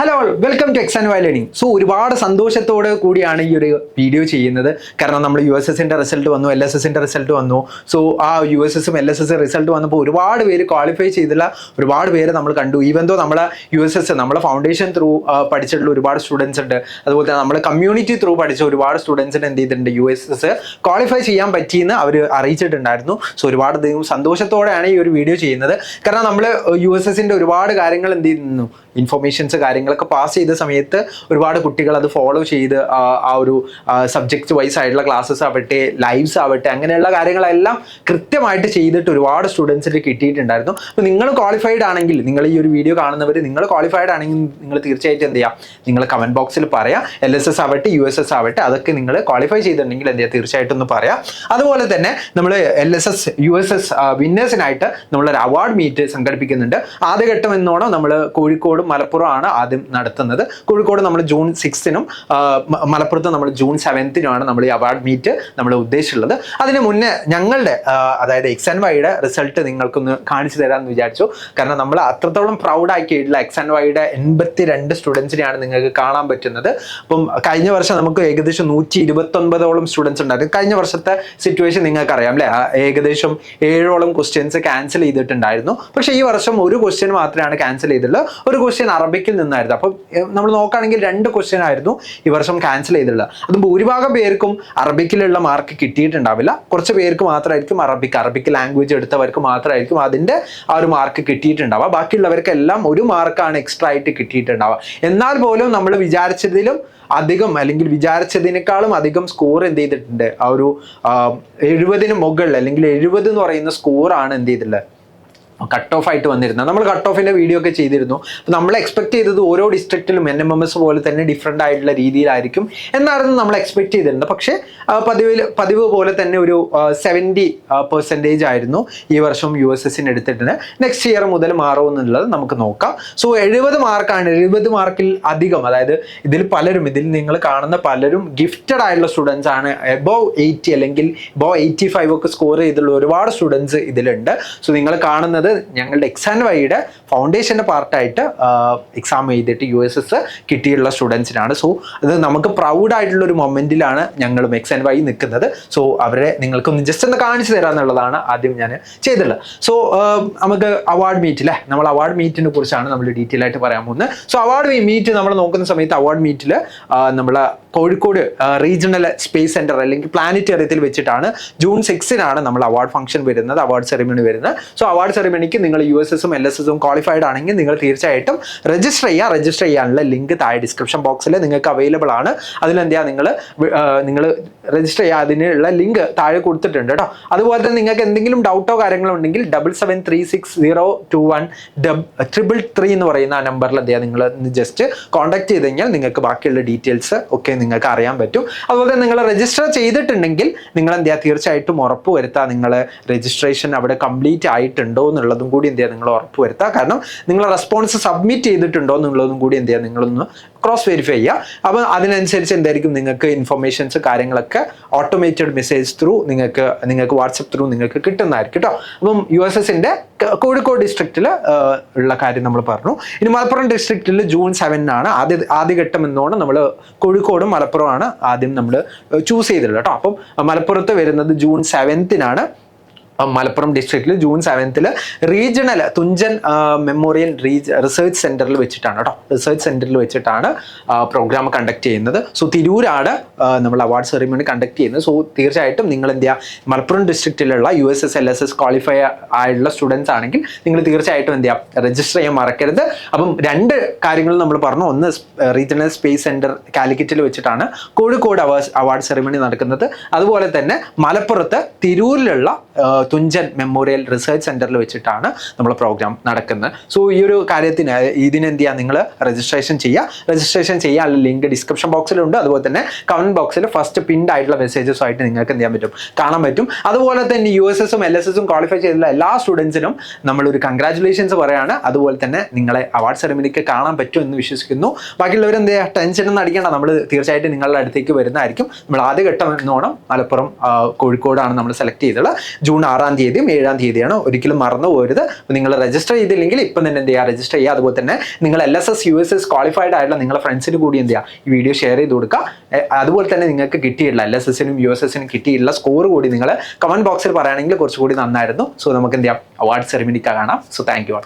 Hello welcome to X and Y learning. So ഒരുപാട് സന്തോഷത്തോട് കൂടിയാണ് ഈ ഒരു വീഡിയോ ചെയ്യുന്നത്. കാരണം നമ്മൾ USSന്റെ റിസൾട്ട് വന്നു, LSSന്റെ റിസൾട്ട് വന്നു. സോ ആ USSും LSS റിസൾട്ട് വന്നപ്പോൾ ഒരുപാട് പേര് ക്വാളിഫൈ ചെയ്തില്ല, ഒരുപാട് പേര് നമ്മൾ കണ്ടു. ഈവൻ ദോ നമ്മളെ USS നമ്മളെ ഫൗണ്ടേഷൻ ത്രൂ പഠിച്ചിട്ടുള്ള ഒരുപാട് സ്റ്റുഡൻസ് ഉണ്ട്. അതുപോലെ തന്നെ നമ്മൾ കമ്മ്യൂണിറ്റി ത്രൂ പഠിച്ച ഒരുപാട് സ്റ്റുഡൻസിന് എന്ത് ചെയ്തിട്ടുണ്ട്, USS ക്വാളിഫൈ ചെയ്യാൻ പറ്റിയെന്ന് അവർ അറിയിച്ചിട്ടുണ്ടായിരുന്നു. സോ ഒരുപാട് സന്തോഷത്തോടെയാണ് ഈ ഒരു വീഡിയോ ചെയ്യുന്നത്. കാരണം നമ്മൾ USSന്റെ ഒരുപാട് കാര്യങ്ങൾ എന്ത് ചെയ്യുന്നു, ഇൻഫർമേഷൻസ് കാര്യങ്ങളൊക്കെ പാസ് ചെയ്ത സമയത്ത് ഒരുപാട് കുട്ടികൾ അത് ഫോളോ ചെയ്ത് ആ ഒരു സബ്ജക്റ്റ് വൈസ് ആയിട്ടുള്ള ക്ലാസ്സസ് ആവട്ടെ, ലൈവ്സ് ആവട്ടെ, അങ്ങനെയുള്ള കാര്യങ്ങളെല്ലാം കൃത്യമായിട്ട് ചെയ്തിട്ട് ഒരുപാട് സ്റ്റുഡൻസിന് കിട്ടിയിട്ടുണ്ടായിരുന്നു. അപ്പോൾ നിങ്ങൾ ക്വാളിഫൈഡ് ആണെങ്കിൽ, നിങ്ങൾ ഈ ഒരു വീഡിയോ കാണുന്നവർ നിങ്ങൾ ക്വാളിഫൈഡ് ആണെങ്കിൽ നിങ്ങൾ തീർച്ചയായിട്ടും എന്ത് ചെയ്യുക, നിങ്ങൾ കമൻറ്റ് ബോക്സിൽ പറയാം. LSS ആവട്ടെ USS ആവട്ടെ അതൊക്കെ നിങ്ങൾ ക്വാളിഫൈ ചെയ്തിട്ടുണ്ടെങ്കിൽ എന്ത് ചെയ്യുക, തീർച്ചയായിട്ടും ഒന്ന് പറയാം. അതുപോലെ തന്നെ നമ്മൾ LSS USS വിന്നേഴ്സിനായിട്ട് നമ്മളൊരു അവാർഡ് മീറ്റ് സംഘടിപ്പിക്കുന്നുണ്ട്. ആദ്യഘട്ടം എന്നോണം നമ്മൾ കോഴിക്കോട് മലപ്പുറം ആണ് ആദ്യം നടത്തുന്നത്. കോഴിക്കോട് നമ്മൾ ജൂൺ 6-നും മലപ്പുറത്ത് നമ്മൾ ജൂൺ 7-നുമാണ് നമ്മൾ ഈ അവാർഡ് മീറ്റ് നമ്മൾ ഉദ്ദേശിച്ചുള്ളത്. അതിന് മുന്നേ ഞങ്ങളുടെ അതായത് എക്സ് ആൻഡ് വൈയുടെ റിസൾട്ട് നിങ്ങൾക്കൊന്ന് കാണിച്ചു തരാമെന്ന് വിചാരിച്ചു. കാരണം നമ്മൾ അത്രത്തോളം പ്രൗഡാക്കിയിട്ടുള്ള എക്സ് ആൻഡ് വൈയുടെ 82 സ്റ്റുഡൻസിനെയാണ് നിങ്ങൾക്ക് കാണാൻ പറ്റുന്നത്. അപ്പം കഴിഞ്ഞ വർഷം നമുക്ക് ഏകദേശം 129ഓളം സ്റ്റുഡൻസ് ഉണ്ടായിരുന്നു. കഴിഞ്ഞ വർഷത്തെ സിറ്റുവേഷൻ നിങ്ങൾക്ക് അറിയാം അല്ലേ, ഏകദേശം 7ഓളം ക്വസ്റ്റ്യൻസ് ക്യാൻസൽ ചെയ്തിട്ടുണ്ടായിരുന്നു. പക്ഷേ ഈ വർഷം ഒരു ക്വസ്റ്റ്യൻ മാത്രമാണ് ക്യാൻസൽ ചെയ്തിട്ടുള്ളത്. ഒരു ക്വസ്റ്റ്യൻ അറബിക്കിൽ നിന്നായിരുന്നു. അപ്പം നമ്മൾ നോക്കുകയാണെങ്കിൽ 2 ക്വസ്റ്റ്യൻ ആയിരുന്നു ഈ വർഷം ക്യാൻസൽ ചെയ്തിട്ടുള്ളത്. അത് ഭൂരിഭാഗം പേർക്കും അറബിക്കിലുള്ള മാർക്ക് കിട്ടിയിട്ടുണ്ടാവില്ല. കുറച്ച് പേർക്ക് മാത്രമായിരിക്കും അറബിക് ലാംഗ്വേജ് എടുത്തവർക്ക് മാത്രമായിരിക്കും അതിൻ്റെ ആ ഒരു മാർക്ക് കിട്ടിയിട്ടുണ്ടാവുക. ബാക്കിയുള്ളവർക്കെല്ലാം ഒരു മാർക്കാണ് എക്സ്ട്രാ ആയിട്ട് കിട്ടിയിട്ടുണ്ടാവുക. എന്നാൽ പോലും നമ്മൾ വിചാരിച്ചതിലും അധികം അല്ലെങ്കിൽ വിചാരിച്ചതിനേക്കാളും അധികം സ്കോർ എന്ത് ചെയ്തിട്ടുണ്ട്, ആ ഒരു 70-ന് മുകളിൽ അല്ലെങ്കിൽ 70 എന്ന് പറയുന്ന സ്കോറാണ് എന്ത് ചെയ്തിട്ടുള്ളത്, കട്ട് ഓഫ് ആയിട്ട് വന്നിരുന്നത്. നമ്മൾ കട്ട് ഓഫിൻ്റെ വീഡിയോ ഒക്കെ ചെയ്തിരുന്നു. അപ്പോൾ നമ്മൾ എക്സ്പെക്ട് ചെയ്തത് ഓരോ ഡിസ്ട്രിക്റ്റിലും NMMS പോലെ തന്നെ ഡിഫറെൻ്റ് ആയിട്ടുള്ള രീതിയിലായിരിക്കും എന്നായിരുന്നു നമ്മൾ എക്സ്പെക്ട് ചെയ്തിരുന്നത്. പക്ഷേ പതിവ് പോലെ തന്നെ ഒരു 70% ആയിരുന്നു ഈ വർഷം USSന് എടുത്തിട്ടുണ്ട്. നെക്സ്റ്റ് ഇയർ മുതൽ മാറുമെന്നുള്ളത് നമുക്ക് നോക്കാം. സോ 70 മാർക്കാണ്. 70 മാർക്കിൽ അധികം, അതായത് ഇതിൽ നിങ്ങൾ കാണുന്ന പലരും ഗിഫ്റ്റഡ് ആയിട്ടുള്ള സ്റ്റുഡൻസ് ആണ്. എബോവ് 80 അല്ലെങ്കിൽ എബോവ് 85 ഒക്കെ സ്കോർ ചെയ്തിട്ടുള്ള ഒരുപാട് സ്റ്റുഡൻസ് ഇതിലുണ്ട്. സോ നിങ്ങൾ കാണുന്നത് ഞങ്ങളുടെ എക്സ് ആൻഡ് വൈയുടെ ഫൗണ്ടേഷൻ്റെ പാർട്ടായിട്ട് എക്സാം എഴുതിയിട്ട് USS കിട്ടിയിട്ടുള്ള സ്റ്റുഡൻസിനാണ്. സോ അത് നമുക്ക് പ്രൗഡ് ആയിട്ടുള്ള ഒരു മൊമെന്റിലാണ് ഞങ്ങളും എക്സ് ആൻഡ് വൈ നിൽക്കുന്നത്. സോ അവരെ നിങ്ങൾക്കൊന്ന് ജസ്റ്റ് ഒന്ന് കാണിച്ചു തരാമെന്നുള്ളതാണ് ആദ്യം ഞാൻ ചെയ്തിട്ടുള്ളത്. സോ നമുക്ക് അവാർഡ് മീറ്റ് അല്ലേ, നമ്മൾ അവാർഡ് മീറ്റിനെ കുറിച്ചാണ് നമ്മൾ ഡീറ്റെയിൽ ആയിട്ട് പറയാൻ പോകുന്നത്. സോ അവാർഡ് മീറ്റ് നമ്മൾ നോക്കുന്ന സമയത്ത് അവാർഡ് മീറ്റിൽ നമ്മൾ കോഴിക്കോട് റീജിയണൽ സ്പേസ് സെന്റർ അല്ലെങ്കിൽ പ്ലാനറ്റേറിയത്തിൽ വെച്ചിട്ടാണ് ജൂൺ 6-നാണ് നമ്മൾ അവാർഡ് ഫംഗ്ഷൻ വരുന്നത്, അവാർഡ് സെറിമണി വരുന്നത്. സോ അവാർഡ് സെറിമണിക്ക് നിങ്ങൾ USSും LSSും ക്വാളിഫൈഡ് ആണെങ്കിൽ നിങ്ങൾ തീർച്ചയായിട്ടും രജിസ്റ്റർ ചെയ്യാനുള്ള ലിങ്ക് താഴെ ഡിസ്ക്രിപ്ഷൻ ബോക്സിൽ നിങ്ങൾക്ക് അവൈലബിൾ ആണ്. അതിലെന്താ നിങ്ങൾ രജിസ്റ്റർ ചെയ്യുക, അതിനുള്ള ലിങ്ക് താഴെ കൊടുത്തിട്ടുണ്ട് കേട്ടോ. അതുപോലെ തന്നെ നിങ്ങൾക്ക് എന്തെങ്കിലും ഡൗട്ടോ കാര്യങ്ങളോ ഉണ്ടെങ്കിൽ 7736021333 എന്ന് പറയുന്ന ആ നമ്പറിൽ നിങ്ങൾ ജസ്റ്റ് കോൺടാക്ട് ചെയ്ത് കഴിഞ്ഞാൽ നിങ്ങൾക്ക് ബാക്കിയുള്ള ഡീറ്റെയിൽസ് ഒക്കെ നിങ്ങൾക്ക് അറിയാൻ പറ്റും. അതുപോലെ തന്നെ നിങ്ങൾ രജിസ്റ്റർ ചെയ്തിട്ടുണ്ടെങ്കിൽ നിങ്ങൾ തീർച്ചയായിട്ടും ഉറപ്പ് വരുത്തുക നിങ്ങൾ രജിസ്ട്രേഷൻ അവിടെ കംപ്ലീറ്റ് ആയിട്ടുണ്ടോ എന്നുള്ളതും കൂടി നിങ്ങൾ ഉറപ്പ് വരുത്തുക. കാരണം നിങ്ങൾ റെസ്പോൺസ് സബ്മിറ്റ് ചെയ്തിട്ടുണ്ടോ എന്നുള്ളതും കൂടി നിങ്ങളൊന്ന് ക്രോസ് വെരിഫൈ ചെയ്യുക. അപ്പോൾ അതിനനുസരിച്ച് എന്തായിരിക്കും നിങ്ങൾക്ക് ഇൻഫർമേഷൻസ് കാര്യങ്ങളൊക്കെ ഓട്ടോമേറ്റഡ് മെസ്സേജ് ത്രൂ നിങ്ങൾക്ക് വാട്സപ്പ് ത്രൂ നിങ്ങൾക്ക് കിട്ടുന്നതായിരിക്കും കേട്ടോ. അപ്പം USSന്റെ കോഴിക്കോട് ഡിസ്ട്രിക്റ്റിൽ ഉള്ള കാര്യം നമ്മൾ പറഞ്ഞു. ഇനി മലപ്പുറം ഡിസ്ട്രിക്റ്റിൽ ജൂൺ 7-നാണ് ആദ്യഘട്ടം എന്നോണം നമ്മൾ കോഴിക്കോടും മലപ്പുറമാണ് ആദ്യം നമ്മൾ ചൂസ് ചെയ്തിട്ടുള്ളത് കേട്ടോ. അപ്പം മലപ്പുറത്ത് വരുന്നത് ജൂൺ 7-നാണ്. മലപ്പുറം ഡിസ്ട്രിക്റ്റിൽ June 7 regional Thunchan memorial research സെന്ററിൽ വെച്ചിട്ടാണ് കേട്ടോ, റിസർച്ച് സെന്ററിൽ വെച്ചിട്ടാണ് പ്രോഗ്രാം കണ്ടക്ട് ചെയ്യുന്നത്. സോ തിരൂരാണ് നമ്മൾ അവാർഡ് സെറിമണി കണ്ടക്ട് ചെയ്യുന്നത്. സോ തീർച്ചയായിട്ടും നിങ്ങൾ മലപ്പുറം ഡിസ്ട്രിക്റ്റിലുള്ള USS LSS ക്വാളിഫൈ ആയിട്ടുള്ള സ്റ്റുഡൻസ് ആണെങ്കിൽ നിങ്ങൾ തീർച്ചയായിട്ടും രജിസ്റ്റർ ചെയ്യാൻ മറക്കരുത്. അപ്പം 2 കാര്യങ്ങൾ നമ്മൾ പറഞ്ഞു. ഒന്ന് റീജിയണൽ സ്പേസ് സെന്റർ കാലിക്കറ്റിൽ വെച്ചിട്ടാണ് കോഴിക്കോട് അവാർഡ് സെറിമണി നടക്കുന്നത്. അതുപോലെ തന്നെ മലപ്പുറത്ത് തിരൂരിലുള്ള തുഞ്ചൻ മെമ്മോറിയൽ റിസർച്ച് സെന്ററിൽ വെച്ചിട്ടാണ് നമ്മൾ പ്രോഗ്രാം നടക്കുന്നത്. സോ ഈ ഒരു കാര്യത്തിന് നിങ്ങൾ രജിസ്ട്രേഷൻ ചെയ്യാനുള്ള ലിങ്ക് ഡിസ്ക്രിപ്ഷൻ ബോക്സിലുണ്ട്. അതുപോലെ തന്നെ കമന്റ് ബോക്സിൽ ഫസ്റ്റ് പിൻഡ് ആയിട്ടുള്ള മെസ്സേജസുമായിട്ട് നിങ്ങൾക്ക് കാണാൻ പറ്റും. അതുപോലെ തന്നെ USSും LSSും ക്വാളിഫൈ ചെയ്തിട്ടുള്ള എല്ലാ സ്റ്റുഡൻസിനും നമ്മളൊരു കൺഗ്രാറ്റുലേഷൻസ് പറയാണ്. അതുപോലെ തന്നെ നിങ്ങളെ അവാർഡ് സെറിമണിക്ക് കാണാൻ പറ്റും എന്ന് വിശ്വസിക്കുന്നു. ബാക്കിയുള്ളവർ ടെൻഷൻ ഒന്നും അടിക്കേണ്ട, നമ്മൾ തീർച്ചയായിട്ടും നിങ്ങളുടെ അടുത്തേക്ക് വരുന്നതായിരിക്കും. നമ്മൾ ആദ്യഘട്ടം എന്നോണം മലപ്പുറം കോഴിക്കോടാണ് നമ്മൾ സെലക്ട് ചെയ്തിട്ടുള്ളത്. ജൂൺ 6-ാം തീയതിയും 7-ാം തീയതിയാണ്, ഒരിക്കലും മറന്നു പോകരുത്. നിങ്ങൾ രജിസ്റ്റർ ചെയ്തില്ലെങ്കിൽ ഇപ്പം തന്നെ എന്ത് ചെയ്യുക, രജിസ്റ്റർ ചെയ്യുക. അതുപോലെ തന്നെ നിങ്ങൾ LSS USS ക്വാളിഫൈഡ് ആയിട്ടുള്ള നിങ്ങളുടെ ഫ്രണ്ട്സിന് കൂടി എന്ത് ചെയ്യുക, ഈ വീഡിയോ ഷെയർ ചെയ്ത് കൊടുക്കുക. അതുപോലെ തന്നെ നിങ്ങൾക്ക് കിട്ടിയിട്ടുള്ള LSSനും USSനും കിട്ടിയിട്ടുള്ള സ്കോർ കൂടി നിങ്ങൾ കമന്റ് ബോക്സിൽ പറയുകയാണെങ്കിൽ കുറച്ചുകൂടി നന്നായിരുന്നു. സോ നമുക്ക് എന്ത് ചെയ്യാം, അവാർഡ് സെറിമണിക്ക് കാണാം. So thank you.